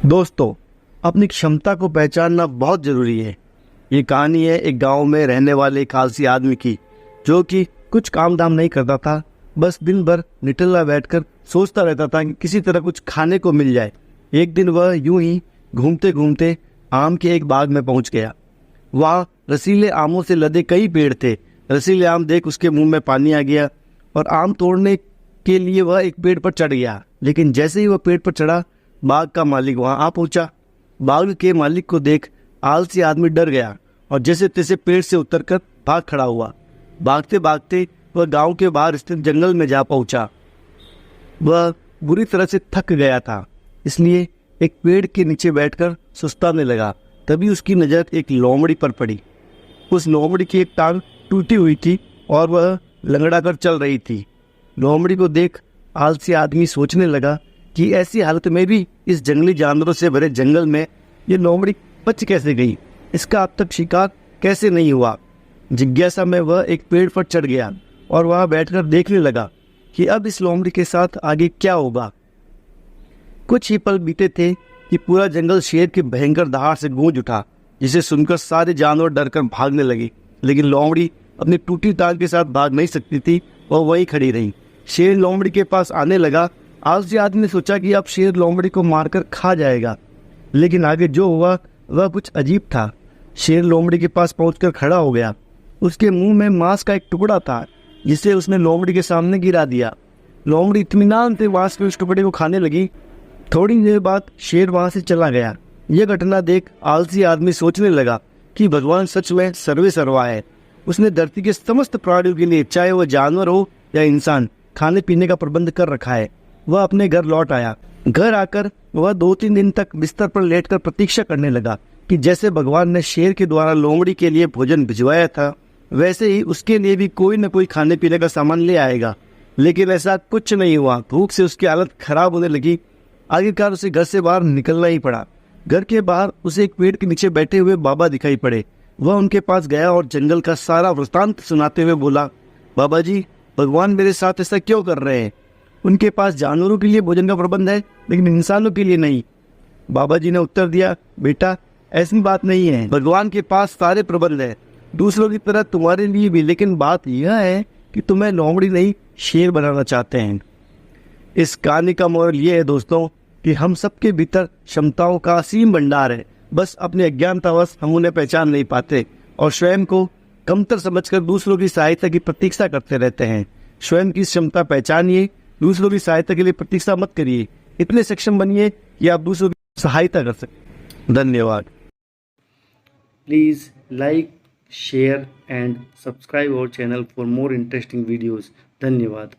दोस्तों, अपनी क्षमता को पहचानना बहुत ज़रूरी है। ये कहानी है एक गांव में रहने वाले एक आलसी आदमी की, जो कि कुछ काम धाम नहीं करता था। बस दिन भर निठल्ला बैठकर सोचता रहता था कि किसी तरह कुछ खाने को मिल जाए। एक दिन वह यूं ही घूमते घूमते आम के एक बाग में पहुंच गया। वहाँ रसीले आमों से लदे कई पेड़ थे। रसीले आम देख उसके मुंह में पानी आ गया और आम तोड़ने के लिए वह एक पेड़ पर चढ़ गया। लेकिन जैसे ही वह पेड़ पर चढ़ा, बाग का मालिक वहां आ पहुंचा। बाग के मालिक को देख आलसी आदमी डर गया और जैसे तैसे पेड़ से उतरकर भाग खड़ा हुआ। भागते भागते वह गांव के बाहर स्थित जंगल में जा पहुंचा। वह बुरी तरह से थक गया था, इसलिए एक पेड़ के नीचे बैठकर सुस्ताने लगा। तभी उसकी नज़र एक लोमड़ी पर पड़ी। उस लोमड़ी की एक टांग टूटी हुई थी और वह लंगड़ा कर चल रही थी। लोमड़ी को देख आलसी आदमी सोचने लगा कि ऐसी हालत में भी इस जंगली जानवरों से भरे जंगल में ये लोमड़ी बच कैसे गई, इसका अब तक शिकार कैसे नहीं हुआ। जिज्ञासा में वह एक पेड़ पर चढ़ गया और वहां बैठकर देखने लगा कि अब इस लोमड़ी के साथ आगे क्या होगा। कुछ ही पल बीते थे कि पूरा जंगल शेर के भयंकर दहाड़ से गूंज उठा, जिसे सुनकर सारे जानवर डरकर भागने लगे। लेकिन लोमड़ी अपनी टूटी टांग के साथ भाग नहीं सकती थी, वह वहीं खड़ी रही। शेर लोमड़ी के पास आने लगा। आलसी आदमी ने सोचा कि अब शेर लोमड़ी को मारकर खा जाएगा, लेकिन आगे जो हुआ वह कुछ अजीब था। शेर लोमड़ी के पास पहुंचकर खड़ा हो गया। उसके मुंह में मांस का एक टुकड़ा था, जिसे उसने लोमड़ी के सामने गिरा दिया। लोमड़ी इत्मीनान से मांस के उस टुकड़े को खाने लगी। थोड़ी देर बाद शेर वहां से चला गया। यह घटना देख आलसी आदमी सोचने लगा कि भगवान सच में सर्वे सर्वा है। उसने धरती के समस्त प्राणियों के लिए, चाहे वह जानवर हो या इंसान, खाने पीने का प्रबंध कर रखा है। वह अपने घर लौट आया। घर आकर वह 2-3 दिन तक बिस्तर पर लेटकर प्रतीक्षा करने लगा कि जैसे भगवान ने शेर के द्वारा लोमड़ी के लिए भोजन भिजवाया था, वैसे ही उसके लिए भी कोई न कोई खाने पीने का सामान ले आएगा। लेकिन ऐसा कुछ नहीं हुआ। भूख से उसकी हालत खराब होने लगी। आखिरकार उसे घर से बाहर निकलना ही पड़ा। घर के बाहर उसे एक पेड़ के नीचे बैठे हुए बाबा दिखाई पड़े। वह उनके पास गया और जंगल का सारा वृत्तांत सुनाते हुए बोला, बाबा जी, भगवान मेरे साथ ऐसा क्यों कर रहे हैं? उनके पास जानवरों के लिए भोजन का प्रबंध है, लेकिन इंसानों के लिए नहीं। बाबा जी ने उत्तर दिया, बेटा, ऐसी बात नहीं है। भगवान के पास सारे प्रबंध है, दूसरों की तरह तुम्हारे लिए भी। लेकिन बात यह है कि तुम्हें लोमड़ी नहीं, शेर बनाना चाहते हैं। इस कहानी का मोरल ये है दोस्तों कि हम सबके भीतर क्षमताओं का असीम भंडार है। बस अपने अज्ञानतावश हम उन्हें पहचान नहीं पाते और स्वयं को कमतर समझकर दूसरों की सहायता की प्रतीक्षा करते रहते हैं। स्वयं की क्षमता पहचानिए, दूसरों की सहायता के लिए प्रतीक्षा मत करिए। इतने सक्षम बनिए कि आप दूसरों की सहायता कर सकें। धन्यवाद। Please like, share and subscribe our channel for more interesting videos. धन्यवाद।